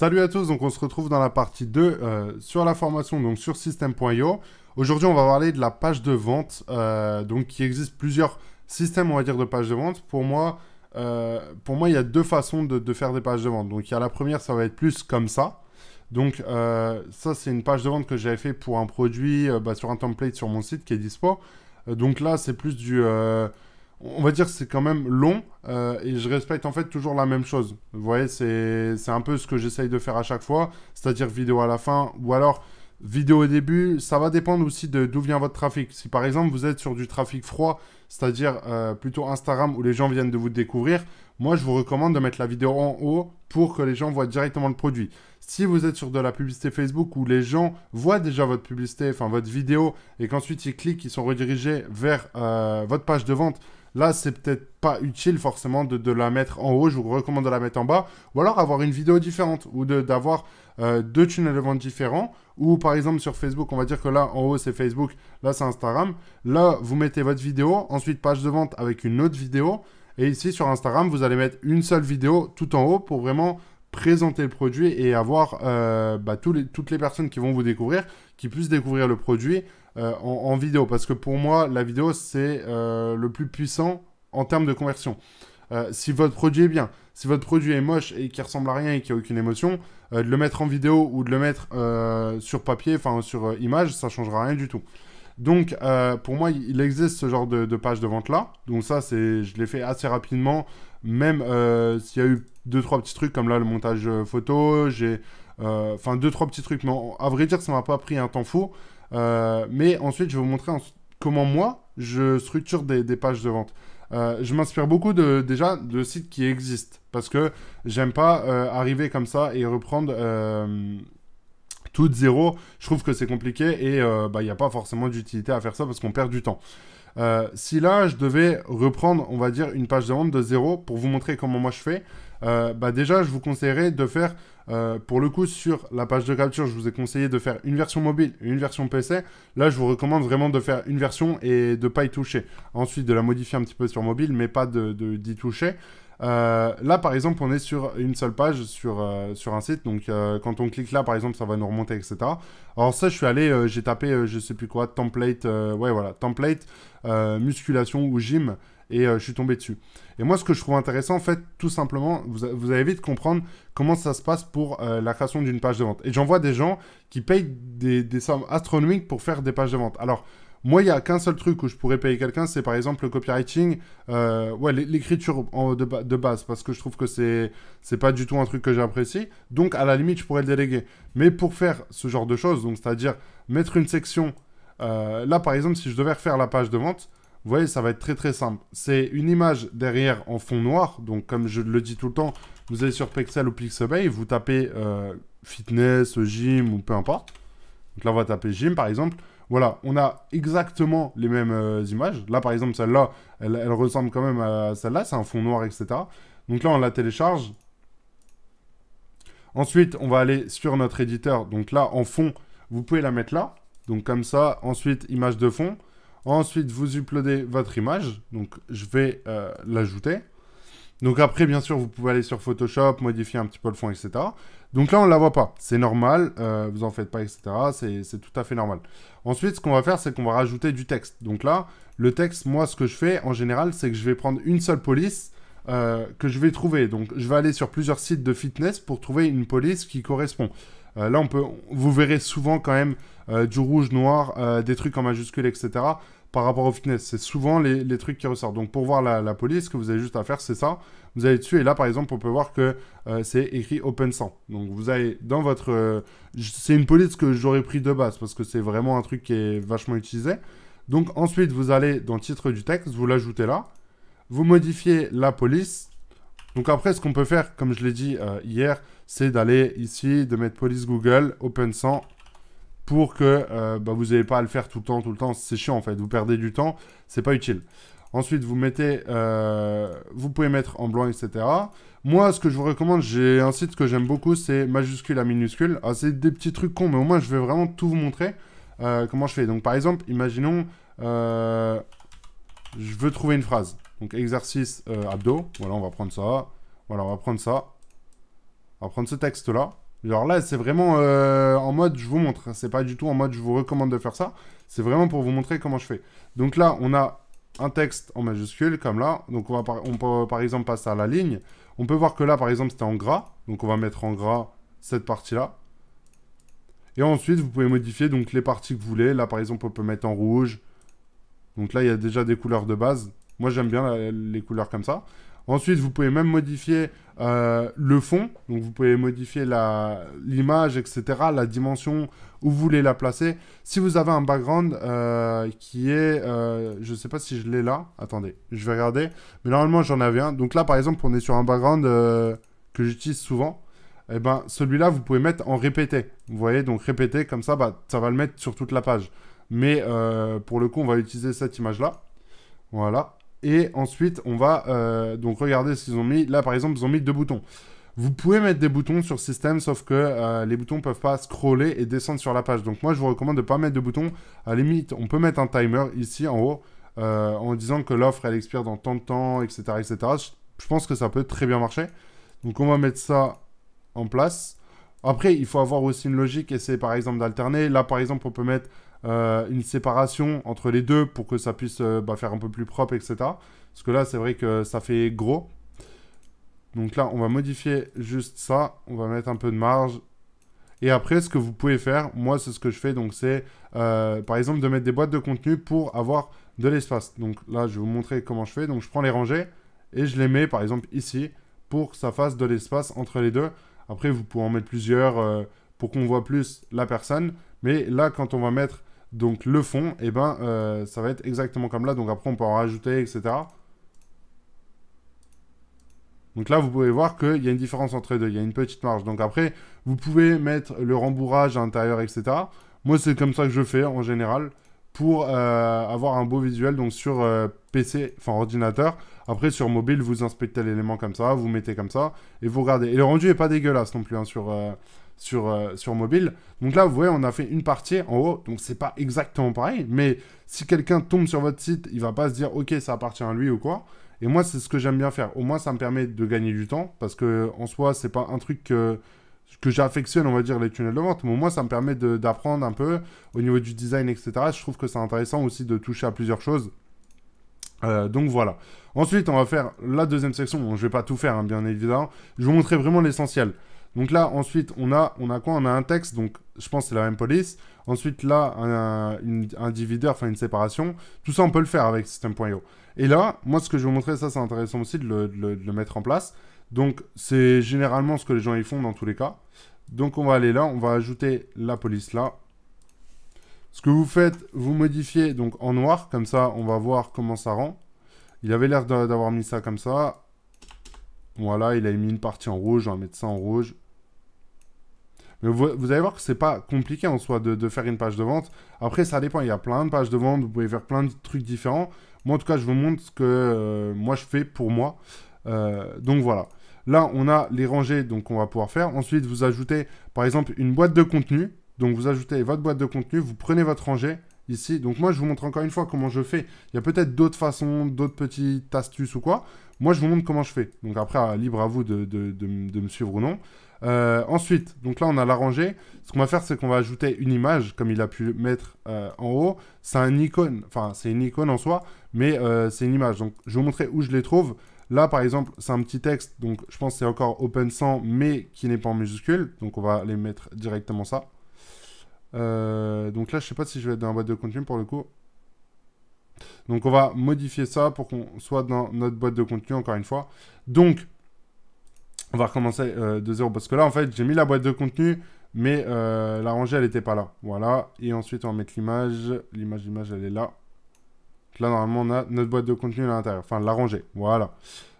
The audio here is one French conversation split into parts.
Salut à tous, donc on se retrouve dans la partie 2 sur la formation, donc sur System.io. Aujourd'hui, on va parler de la page de vente, donc il existe plusieurs systèmes, on va dire, de pages de vente. Pour moi, il y a deux façons de faire des pages de vente. Donc il y a la première, ça va être plus comme ça. Donc ça, c'est une page de vente que j'avais fait pour un produit sur un template sur mon site qui est dispo. Donc là, c'est plus on va dire que c'est quand même long et je respecte en fait toujours la même chose. Vous voyez, c'est un peu ce que j'essaye de faire à chaque fois, c'est-à-dire vidéo à la fin ou alors vidéo au début. Ça va dépendre aussi de d'où vient votre trafic. Si par exemple vous êtes sur du trafic froid, c'est-à-dire plutôt Instagram où les gens viennent de vous découvrir, moi je vous recommande de mettre la vidéo en haut pour que les gens voient directement le produit. Si vous êtes sur de la publicité Facebook où les gens voient déjà votre publicité, enfin votre vidéo, et qu'ensuite ils cliquent, ils sont redirigés vers votre page de vente, là, c'est peut-être pas utile forcément de la mettre en haut. Je vous recommande de la mettre en bas. Ou alors avoir une vidéo différente. Ou d'avoir deux tunnels de vente différents. Ou par exemple sur Facebook, on va dire que là, en haut, c'est Facebook. Là, c'est Instagram. Là, vous mettez votre vidéo. Ensuite, page de vente avec une autre vidéo. Et ici, sur Instagram, vous allez mettre une seule vidéo tout en haut pour vraiment présenter le produit et avoir toutes les personnes qui vont vous découvrir, qui puissent découvrir le produit en vidéo. Parce que pour moi, la vidéo, c'est le plus puissant en termes de conversion. Si votre produit est bien, si votre produit est moche et qui ressemble à rien et qui n'a aucune émotion, de le mettre en vidéo ou de le mettre sur papier, enfin sur image, ça ne changera rien du tout. Donc, pour moi, il existe ce genre de page de vente-là. Donc ça, je l'ai fait assez rapidement. Même s'il y a eu 2-3 petits trucs, comme là, le montage photo, enfin, 2-3 petits trucs. Mais à vrai dire, ça m'a pas pris un temps fou. Mais ensuite, je vais vous montrer comment moi, je structure des pages de vente. Je m'inspire beaucoup déjà de sites qui existent. Parce que j'aime pas arriver comme ça et reprendre tout de zéro. Je trouve que c'est compliqué et il n'y a pas forcément d'utilité à faire ça parce qu'on perd du temps. Si là, je devais reprendre, on va dire, une page de vente de zéro pour vous montrer comment moi je fais, déjà, je vous conseillerais de faire, pour le coup, sur la page de capture, je vous ai conseillé de faire une version mobile et une version PC. Là, je vous recommande vraiment de faire une version et de ne pas y toucher. Ensuite, de la modifier un petit peu sur mobile, mais pas d'y toucher. Là, par exemple, on est sur une seule page sur un site. Donc, quand on clique là, par exemple, ça va nous remonter, etc. Alors ça, je suis allé, j'ai tapé, je sais plus quoi, template, ouais, voilà, template, musculation ou gym, et je suis tombé dessus. Et moi, ce que je trouve intéressant, en fait, tout simplement, vous allez vite comprendre comment ça se passe pour la création d'une page de vente. Et j'en vois des gens qui payent des sommes astronomiques pour faire des pages de vente. Alors, moi, il n'y a qu'un seul truc où je pourrais payer quelqu'un, c'est par exemple le copywriting, ouais, l'écriture de base, parce que je trouve que c'est pas du tout un truc que j'apprécie. Donc, à la limite, je pourrais le déléguer. Mais pour faire ce genre de choses, donc c'est-à-dire mettre une section, là, par exemple, si je devais refaire la page de vente, vous voyez, ça va être très très simple. C'est une image derrière en fond noir, donc comme je le dis tout le temps, vous allez sur Pexel ou Pixabay, vous tapez fitness, gym ou peu importe. Donc là, on va taper gym, par exemple. Voilà, on a exactement les mêmes images. Là, par exemple, celle-là, elle ressemble quand même à celle-là. C'est un fond noir, etc. Donc là, on la télécharge. Ensuite, on va aller sur notre éditeur. Donc là, en fond, vous pouvez la mettre là. Donc comme ça, ensuite, image de fond. Ensuite, vous uploadez votre image. Donc, je vais l'ajouter. Donc après, bien sûr, vous pouvez aller sur Photoshop, modifier un petit peu le fond, etc. Donc là, on ne la voit pas. C'est normal, vous en faites pas, etc. C'est tout à fait normal. Ensuite, ce qu'on va faire, c'est qu'on va rajouter du texte. Donc là, le texte, moi, ce que je fais, en général, c'est que je vais prendre une seule police que je vais trouver. Donc, je vais aller sur plusieurs sites de fitness pour trouver une police qui correspond. Là, vous verrez souvent quand même du rouge, noir, des trucs en majuscules, etc. Par rapport au fitness, c'est souvent les trucs qui ressortent. Donc pour voir la police, ce que vous avez juste à faire, c'est ça. Vous allez dessus et là, par exemple, on peut voir que c'est écrit Open 100. Donc vous allez dans votre... c'est une police que j'aurais pris de base parce que c'est vraiment un truc qui est vachement utilisé. Donc ensuite, vous allez dans le titre du texte, vous l'ajoutez là. Vous modifiez la police. Donc après, ce qu'on peut faire, comme je l'ai dit hier, c'est d'aller ici, de mettre police Google, Open 100, pour que vous n'ayez pas à le faire tout le temps. C'est chiant en fait, vous perdez du temps, c'est pas utile. Ensuite, vous pouvez mettre en blanc, etc. Moi, ce que je vous recommande, j'ai un site que j'aime beaucoup, c'est majuscule à minuscule. Ah, c'est des petits trucs cons, mais au moins, je vais vraiment tout vous montrer comment je fais. Donc, par exemple, imaginons, je veux trouver une phrase. Donc, exercice abdos. Voilà, on va prendre ça. Voilà, on va prendre ça. On va prendre ce texte-là. Genre là, c'est vraiment en mode je vous montre. C'est pas du tout en mode je vous recommande de faire ça. C'est vraiment pour vous montrer comment je fais. Donc là, on a un texte en majuscule, comme là. Donc on peut par exemple passer à la ligne. On peut voir que là, par exemple, c'était en gras. Donc on va mettre en gras cette partie-là. Et ensuite, vous pouvez modifier donc les parties que vous voulez. Là, par exemple, on peut mettre en rouge. Donc là, il y a déjà des couleurs de base. Moi, j'aime bien les couleurs comme ça. Ensuite, vous pouvez même modifier le fond. Donc, vous pouvez modifier l'image, etc., la dimension où vous voulez la placer. Si vous avez un background qui est... je ne sais pas si je l'ai là. Attendez, je vais regarder. Mais normalement, j'en avais un. Donc là, par exemple, on est sur un background que j'utilise souvent. Eh ben, celui-là, vous pouvez mettre en répété. Vous voyez, donc répéter, comme ça, bah, ça va le mettre sur toute la page. Mais pour le coup, on va utiliser cette image-là. Voilà. Et ensuite, on va donc regarder ce qu'ils ont mis. Là, par exemple, ils ont mis 2 boutons. Vous pouvez mettre des boutons sur système, sauf que les boutons ne peuvent pas scroller et descendre sur la page. Donc moi, je vous recommande de ne pas mettre de boutons. À la limite, on peut mettre un timer ici, en haut, en disant que l'offre, elle expire dans tant de temps, etc. etc. Je pense que ça peut très bien marcher. Donc on va mettre ça en place. Après, il faut avoir aussi une logique, essayer par exemple d'alterner. Là, par exemple, on peut mettre une séparation entre les deux pour que ça puisse faire un peu plus propre, etc. Parce que là, c'est vrai que ça fait gros. Donc là, on va modifier juste ça. On va mettre un peu de marge. Et après, ce que vous pouvez faire, moi, c'est ce que je fais. Donc, c'est par exemple de mettre des boîtes de contenu pour avoir de l'espace. Donc là, je vais vous montrer comment je fais. Donc, je prends les rangées et je les mets, par exemple, ici pour que ça fasse de l'espace entre les deux. Après, vous pouvez en mettre plusieurs pour qu'on voit plus la personne. Mais là, quand on va mettre donc le fond, eh ben, ça va être exactement comme là. Donc après, on peut en rajouter, etc. Donc là, vous pouvez voir qu'il y a une différence entre les deux. Il y a une petite marge. Donc après, vous pouvez mettre le rembourrage à l'intérieur, etc. Moi, c'est comme ça que je fais en général pour avoir un beau visuel. Donc sur PC, enfin ordinateur. Après, sur mobile, vous inspectez l'élément comme ça, vous mettez comme ça et vous regardez. Et le rendu n'est pas dégueulasse non plus hein, sur mobile. Donc là, vous voyez, on a fait une partie en haut. Donc c'est pas exactement pareil. Mais si quelqu'un tombe sur votre site, il va pas se dire, OK, ça appartient à lui ou quoi. Et moi, c'est ce que j'aime bien faire. Au moins, ça me permet de gagner du temps. Parce que en soi, c'est pas un truc que j'affectionne, on va dire, les tunnels de vente. Mais au moins, ça me permet d'apprendre un peu au niveau du design, etc. Je trouve que c'est intéressant aussi de toucher à plusieurs choses. Donc voilà. Ensuite, on va faire la deuxième section. Bon, je vais pas tout faire, hein, bien évidemment. Je vais vous montrer vraiment l'essentiel. Donc là, ensuite, on a quoi? On a un texte, donc je pense que c'est la même police. Ensuite, là, un divideur, enfin une séparation. Tout ça, on peut le faire avec System.io. Et là, moi, ce que je vais vous montrer, ça, c'est intéressant aussi de le mettre en place. Donc, c'est généralement ce que les gens y font dans tous les cas. Donc, on va aller là, on va ajouter la police là. Ce que vous faites, vous modifiez donc en noir, comme ça, on va voir comment ça rend. Il avait l'air d'avoir mis ça comme ça. Voilà, il a mis une partie en rouge, on va mettre ça en rouge. Mais vous allez voir que c'est pas compliqué en soi de faire une page de vente. Après, ça dépend, il y a plein de pages de vente, vous pouvez faire plein de trucs différents. Moi, en tout cas, je vous montre ce que moi, je fais pour moi. Donc voilà. Là, on a les rangées, donc on va pouvoir faire. Ensuite, vous ajoutez, par exemple, une boîte de contenu. Donc, vous ajoutez votre boîte de contenu, vous prenez votre rangée ici. Donc, moi, je vous montre encore une fois comment je fais. Il y a peut-être d'autres façons, d'autres petites astuces ou quoi. Moi, je vous montre comment je fais. Donc, après, libre à vous de me suivre ou non. Ensuite, donc là, on a la rangée. Ce qu'on va faire, c'est qu'on va ajouter une image, comme il a pu mettre en haut. C'est un icône, enfin, c'est une icône en soi, mais c'est une image. Donc, je vais vous montrer où je les trouve. Là, par exemple, c'est un petit texte, donc je pense que c'est encore Open 100, mais qui n'est pas en majuscule. Donc, on va les mettre directement ça. Donc là, je sais pas si je vais être dans la boîte de contenu pour le coup. Donc, on va modifier ça pour qu'on soit dans notre boîte de contenu, encore une fois. Donc, on va recommencer de zéro. Parce que là, en fait, j'ai mis la boîte de contenu, mais la rangée, elle n'était pas là. Voilà. Et ensuite, on va mettre l'image. L'image, elle est là. Donc là, normalement, on a notre boîte de contenu à l'intérieur. Enfin, la rangée. Voilà.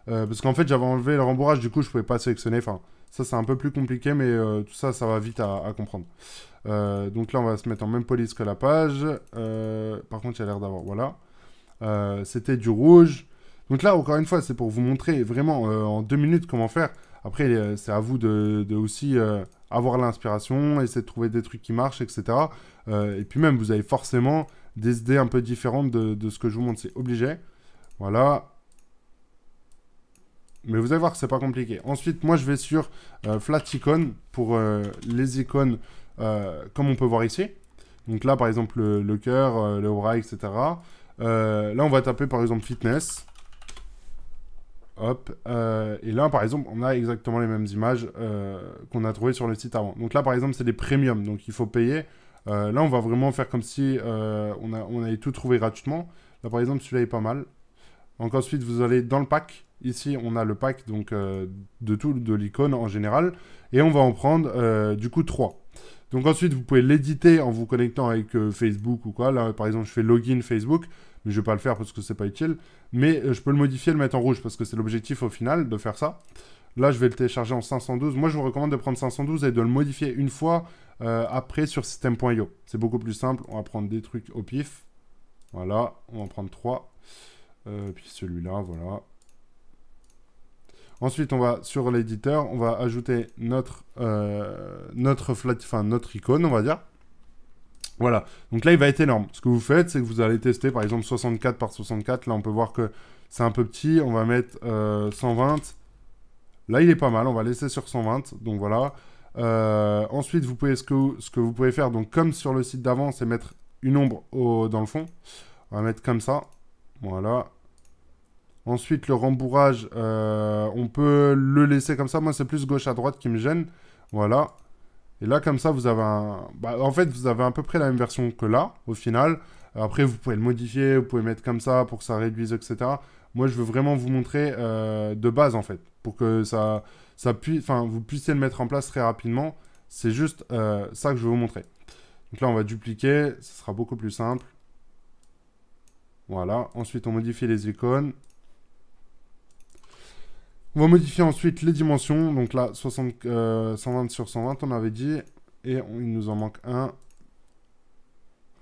Parce qu'en fait, j'avais enlevé le rembourrage. Du coup, je ne pouvais pas sélectionner. Enfin, ça, c'est un peu plus compliqué, mais tout ça, ça va vite à comprendre. Donc là, on va se mettre en même police que la page. Par contre, il y a l'air d'avoir... Voilà. C'était du rouge. Donc là, encore une fois, c'est pour vous montrer vraiment en 2 minutes comment faire. Après, c'est à vous de aussi avoir l'inspiration, essayer de trouver des trucs qui marchent, etc. Et puis même, vous avez forcément des idées un peu différentes de ce que je vous montre. C'est obligé. Voilà. Mais vous allez voir que c'est pas compliqué. Ensuite, moi, je vais sur Flat Icon pour les icônes comme on peut voir ici. Donc là, par exemple, le cœur, le bras, etc. Là, on va taper, par exemple, fitness. Hop. Et là, par exemple, on a exactement les mêmes images qu'on a trouvées sur le site avant. Donc là, par exemple, c'est des premium. Donc, il faut payer. Là, on va vraiment faire comme si on avait tout trouvé gratuitement. Là, par exemple, celui-là est pas mal. Donc ensuite, vous allez dans le pack. Ici, on a le pack donc, de l'icône en général. Et on va en prendre du coup 3. Donc ensuite, vous pouvez l'éditer en vous connectant avec Facebook ou quoi. Là, par exemple, je fais login Facebook. Mais je ne vais pas le faire parce que c'est pas utile. Mais je peux le modifier, le mettre en rouge parce que c'est l'objectif au final de faire ça. Là, je vais le télécharger en 512. Moi, je vous recommande de prendre 512 et de le modifier une fois après sur system.io. C'est beaucoup plus simple. On va prendre des trucs au pif. Voilà, on va en prendre 3. Puis celui-là, voilà. Ensuite, on va sur l'éditeur, on va ajouter notre icône, on va dire. Voilà. Donc là, il va être énorme. Ce que vous faites, c'est que vous allez tester, par exemple, 64 par 64. Là, on peut voir que c'est un peu petit. On va mettre 120. Là, il est pas mal. On va laisser sur 120. Donc voilà. Ensuite, vous pouvez, ce que vous pouvez faire, donc comme sur le site d'avant, c'est mettre une ombre dans le fond. On va mettre comme ça. Voilà. Ensuite, le rembourrage, on peut le laisser comme ça. Moi, c'est plus gauche à droite qui me gêne. Voilà. Et là, comme ça, vous avez en fait, vous avez à peu près la même version que là, au final. Après, vous pouvez le modifier, vous pouvez mettre comme ça pour que ça réduise, etc. Moi, je veux vraiment vous montrer de base, en fait, pour que vous puissiez le mettre en place très rapidement. C'est juste ça que je veux vous montrer. Donc là, on va dupliquer. Ce sera beaucoup plus simple. Voilà. Ensuite, on modifie les icônes. On va modifier ensuite les dimensions. Donc là, 120 sur 120, on avait dit. Et il nous en manque un.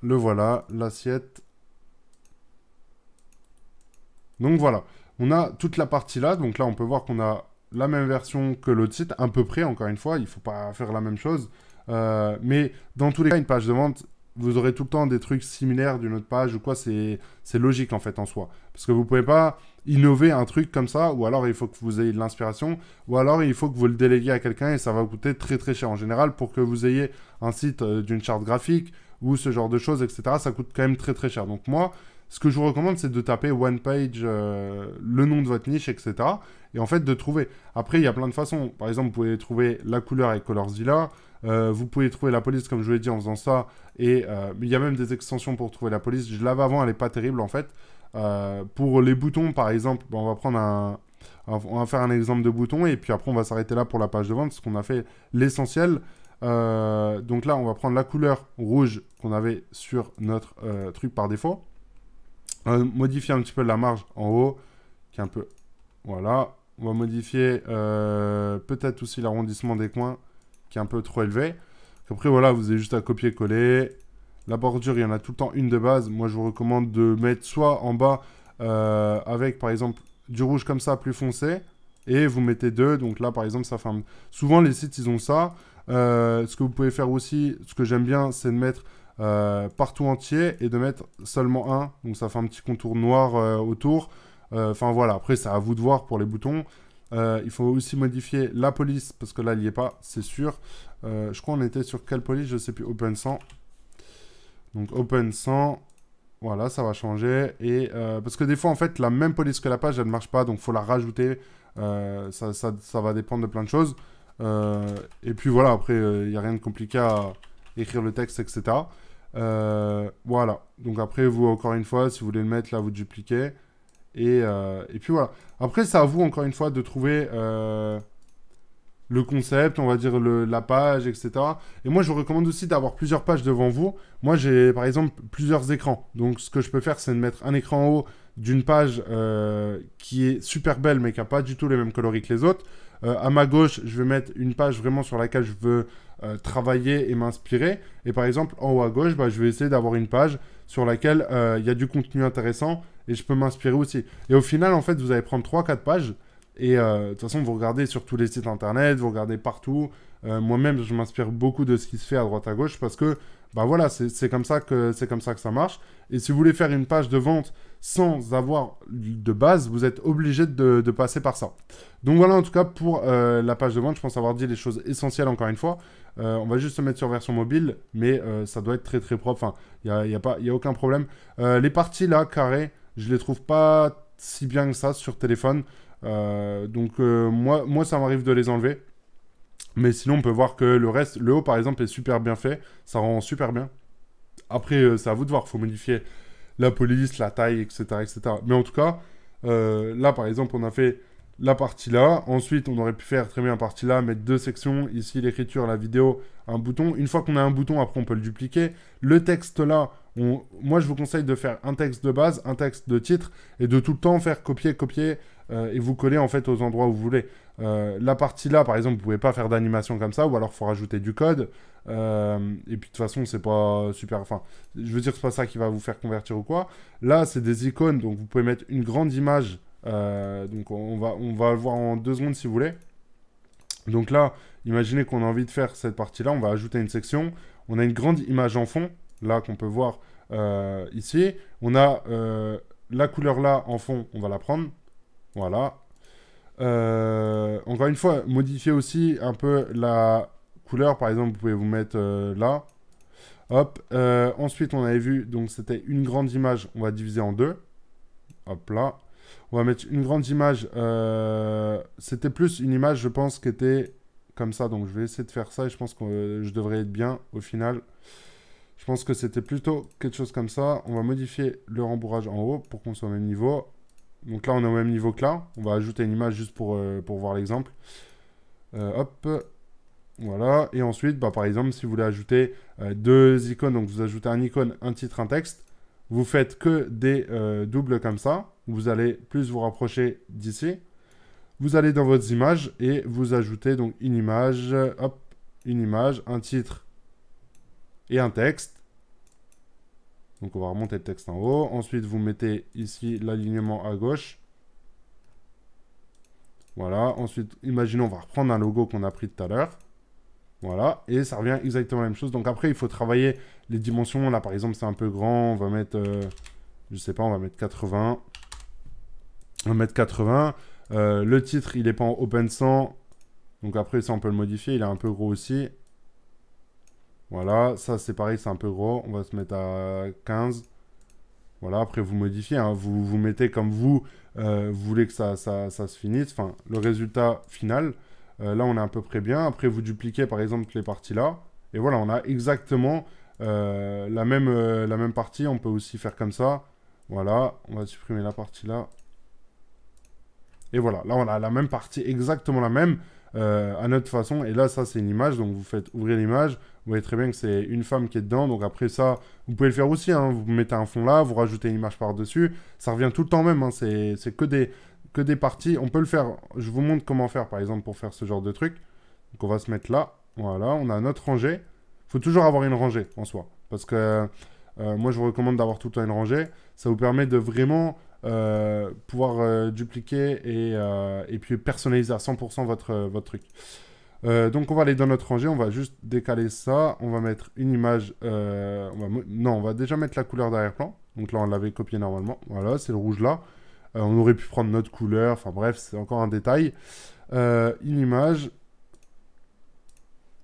Le voilà, l'assiette. Donc voilà. On a toute la partie là. Donc là, on peut voir qu'on a la même version que l'autre site. À peu près, encore une fois. Il ne faut pas faire la même chose. Mais dans tous les cas, une page de vente, vous aurez tout le temps des trucs similaires d'une autre page ou quoi. C'est logique, en fait, en soi. Parce que vous ne pouvez pas innover un truc comme ça, ou alors il faut que vous ayez de l'inspiration, ou alors il faut que vous le déléguiez à quelqu'un et ça va vous coûter très très cher. En général, pour que vous ayez un site d'une charte graphique ou ce genre de choses, etc., ça coûte quand même très très cher. Donc moi, ce que je vous recommande, c'est de taper one page, le nom de votre niche, etc. Et en fait, de trouver. Après, il y a plein de façons. Par exemple, vous pouvez trouver la couleur avec Colorzilla. Vous pouvez trouver la police, comme je vous l'ai dit, en faisant ça. Et il y a même des extensions pour trouver la police. Je l'avais avant, elle n'est pas terrible, en fait. Pour les boutons, par exemple, on va prendre on va faire un exemple de bouton et puis après on va s'arrêter là pour la page de vente parce qu'on a fait l'essentiel. Donc là, on va prendre la couleur rouge qu'on avait sur notre truc par défaut. Modifier un petit peu la marge en haut, qui est un peu... Voilà. On va modifier peut-être aussi l'arrondissement des coins, qui est un peu trop élevé. Après, voilà, vous avez juste à copier-coller. La bordure, il y en a tout le temps une de base. Moi, je vous recommande de mettre soit en bas avec, par exemple, du rouge comme ça, plus foncé. Et vous mettez 2. Donc là, par exemple, ça fait souvent, les sites, ils ont ça. Ce que vous pouvez faire aussi, ce que j'aime bien, c'est de mettre partout entier et de mettre seulement un. Donc ça fait un petit contour noir autour. Enfin, voilà. Après, c'est à vous de voir pour les boutons. Il faut aussi modifier la police, parce que là, il n'y est pas, c'est sûr. Je crois qu'on était sur quelle police, je ne sais plus, Open 100. Donc Open 100, voilà, ça va changer. Et parce que des fois, en fait, la même police que la page, elle ne marche pas, donc il faut la rajouter. Ça va dépendre de plein de choses. Et puis voilà, après, il n'y a rien de compliqué à écrire le texte, etc. Voilà. Donc après, vous, encore une fois, si vous voulez le mettre, là, vous dupliquez. Et puis voilà. Après, c'est à vous, encore une fois, de trouver le concept, on va dire la page, etc. Et moi, je vous recommande aussi d'avoir plusieurs pages devant vous. Moi, j'ai, par exemple, plusieurs écrans. Donc, ce que je peux faire, c'est de mettre un écran en haut d'une page qui est super belle, mais qui n'a pas du tout les mêmes coloris que les autres. À ma gauche, je vais mettre une page vraiment sur laquelle je veux travailler et m'inspirer. Et par exemple, en haut à gauche, je vais essayer d'avoir une page sur laquelle il y a du contenu intéressant et je peux m'inspirer aussi. Et au final, en fait, vous allez prendre 3-4 pages. Et de toute façon, vous regardez sur tous les sites internet, vous regardez partout. Moi-même, je m'inspire beaucoup de ce qui se fait à droite à gauche parce que, bah voilà, c'est comme ça que ça marche. Et si vous voulez faire une page de vente sans avoir de base, vous êtes obligé de passer par ça. Donc voilà, en tout cas, pour la page de vente, je pense avoir dit les choses essentielles encore une fois. On va juste se mettre sur version mobile, mais ça doit être très très propre. Enfin, il y a aucun problème. Les parties là, carrées, je les trouve pas si bien que ça sur téléphone. Donc moi, ça m'arrive de les enlever. Mais sinon, on peut voir que le reste, le haut par exemple, est super bien fait. Ça rend super bien. Après, c'est à vous de voir. Il faut modifier la police, la taille, etc., etc. Mais en tout cas, là, par exemple, on a fait la partie là. Ensuite, on aurait pu faire très bien la partie là, mettre deux sections. Ici, l'écriture, la vidéo, un bouton. Une fois qu'on a un bouton, après, on peut le dupliquer. Le texte là, moi, je vous conseille de faire un texte de base, un texte de titre, et de tout le temps faire copier, copier, et vous coller en fait aux endroits où vous voulez. La partie là, par exemple, vous pouvez pas faire d'animation comme ça, ou alors il faut rajouter du code. Et puis de toute façon, c'est pas super. Enfin, je veux dire, c'est pas ça qui va vous faire convertir ou quoi. Là, c'est des icônes, donc vous pouvez mettre une grande image. Donc on va le voir en 2 secondes si vous voulez. Donc là, imaginez qu'on a envie de faire cette partie-là, on va ajouter une section. On a une grande image en fond, là qu'on peut voir ici. On a la couleur là en fond, on va la prendre. Voilà. Encore une fois, modifiez aussi un peu la couleur. Par exemple, vous pouvez vous mettre là. Hop. Ensuite, on avait vu, donc c'était une grande image. On va diviser en 2. Hop là. On va mettre une grande image. C'était plus une image, je pense, qui était comme ça. Donc, je vais essayer de faire ça et je pense que je devrais être bien au final. Je pense que c'était plutôt quelque chose comme ça. On va modifier le rembourrage en haut pour qu'on soit au même niveau. Donc là, on est au même niveau que là. On va ajouter une image juste pour voir l'exemple. Hop. Voilà. Et ensuite, bah, par exemple, si vous voulez ajouter 2 icônes, donc vous ajoutez un icône, un titre, un texte, vous faites que des doubles comme ça. Vous allez plus vous rapprocher d'ici. Vous allez dans votre image et vous ajoutez donc une image, hop, une image, un titre et un texte. Donc on va remonter le texte en haut. Ensuite, vous mettez ici l'alignement à gauche. Voilà. Ensuite, imaginons, on va reprendre un logo qu'on a pris tout à l'heure. Voilà. Et ça revient exactement la même chose. Donc après, il faut travailler les dimensions. Là, par exemple, c'est un peu grand. On va mettre, je sais pas, on va mettre 80. On va mettre 80. Le titre, il n'est pas en open 100. Donc après, ça, on peut le modifier. Il est un peu gros aussi. Voilà, ça c'est pareil, c'est un peu gros. On va se mettre à 15. Voilà, après vous modifiez. Hein. Vous mettez comme vous voulez que ça se finisse. Enfin, le résultat final. Là, on est à peu près bien. Après, vous dupliquez par exemple les parties là. Et voilà, on a exactement la même partie. On peut aussi faire comme ça. Voilà, on va supprimer la partie là. Et voilà, là on a la même partie, exactement la même, à notre façon. Et là, ça c'est une image, donc vous faites ouvrir l'image. Vous voyez très bien que c'est une femme qui est dedans. Donc après ça, vous pouvez le faire aussi. Hein. Vous mettez un fond là, vous rajoutez une image par-dessus. Ça revient tout le temps même. Hein. C'est que des parties. On peut le faire. Je vous montre comment faire, par exemple, pour faire ce genre de truc. Donc on va se mettre là. Voilà, on a notre rangée. Il faut toujours avoir une rangée en soi. Parce que moi, je vous recommande d'avoir tout le temps une rangée. Ça vous permet de vraiment pouvoir dupliquer et puis personnaliser à 100% votre truc. Donc on va aller dans notre rangée, on va juste décaler ça, on va mettre une image, non, on va déjà mettre la couleur d'arrière-plan. Donc là on l'avait copié normalement, voilà, c'est le rouge là. On aurait pu prendre notre couleur, enfin bref, c'est encore un détail. Une image,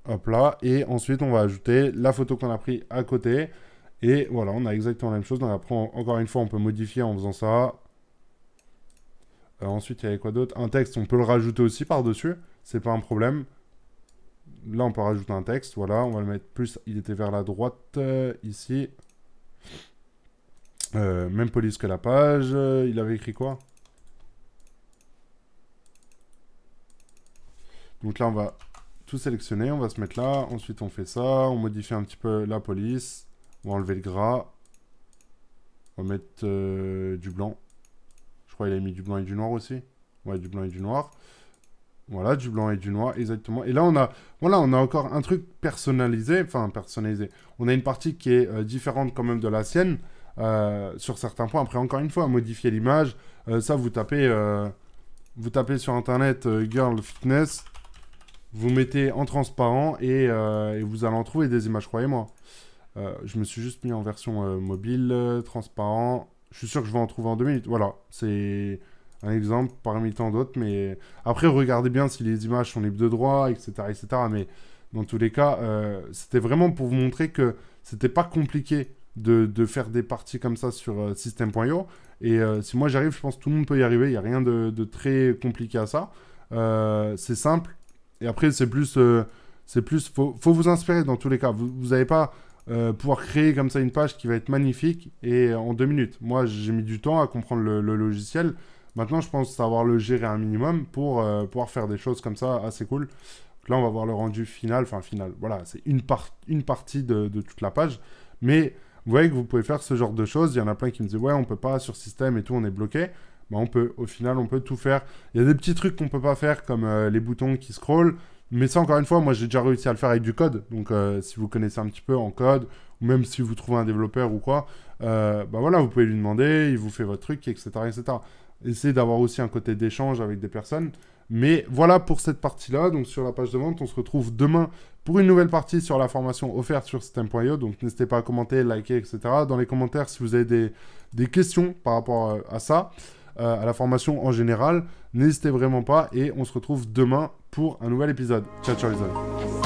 hop là, et ensuite on va ajouter la photo qu'on a pris à côté. Et voilà, on a exactement la même chose. Donc après, encore une fois, on peut modifier en faisant ça. Ensuite, il y avait quoi d'autre? Un texte, on peut le rajouter aussi par-dessus. C'est pas un problème. Là, on peut rajouter un texte. Voilà, on va le mettre plus. Il était vers la droite, ici. Même police que la page. Il avait écrit quoi? Donc là, on va tout sélectionner. On va se mettre là. Ensuite, on fait ça. On modifie un petit peu la police. On va enlever le gras. On va mettre du blanc. Je crois qu'il a mis du blanc et du noir aussi. Ouais, du blanc et du noir. Voilà, du blanc et du noir, exactement. Et là, on a encore un truc personnalisé. Enfin, personnalisé. On a une partie qui est différente quand même de la sienne. Sur certains points. Après, encore une fois, modifier l'image. Ça, vous tapez sur Internet Girl Fitness. vous mettez en transparent et vous allez en trouver des images, croyez-moi. Je me suis juste mis en version mobile, transparent. Je suis sûr que je vais en trouver en 2 minutes. Voilà, c'est un exemple parmi tant d'autres. Mais après, regardez bien si les images sont libres de droit, etc. etc. Mais dans tous les cas, c'était vraiment pour vous montrer que c'était pas compliqué de faire des parties comme ça sur System.io. Et si moi j'arrive, je pense que tout le monde peut y arriver. Il n'y a rien de très compliqué à ça. C'est simple. Et après, c'est plus... faut vous inspirer dans tous les cas. Vous n'allez pas pouvoir créer comme ça une page qui va être magnifique et en 2 minutes. Moi, j'ai mis du temps à comprendre le logiciel. Maintenant, je pense savoir le gérer un minimum pour pouvoir faire des choses comme ça assez cool. Donc là, on va voir le rendu final. Enfin, final. Voilà, c'est une partie de toute la page. Mais vous voyez que vous pouvez faire ce genre de choses. Il y en a plein qui me disent, ouais, on peut pas sur système et tout, on est bloqué. Bah, on peut, au final, on peut tout faire. Il y a des petits trucs qu'on peut pas faire, comme les boutons qui scrollent. Mais ça, encore une fois, moi, j'ai déjà réussi à le faire avec du code. Donc, si vous connaissez un petit peu en code, ou même si vous trouvez un développeur ou quoi, bah voilà, vous pouvez lui demander, il vous fait votre truc, etc., etc. Essayez d'avoir aussi un côté d'échange avec des personnes. Mais voilà pour cette partie-là. Donc, sur la page de vente, on se retrouve demain pour une nouvelle partie sur la formation offerte sur System.io. Donc, n'hésitez pas à commenter, liker, etc. Dans les commentaires, si vous avez des questions par rapport à ça, à la formation en général, n'hésitez vraiment pas. Et on se retrouve demain pour un nouvel épisode. Ciao, ciao les amis.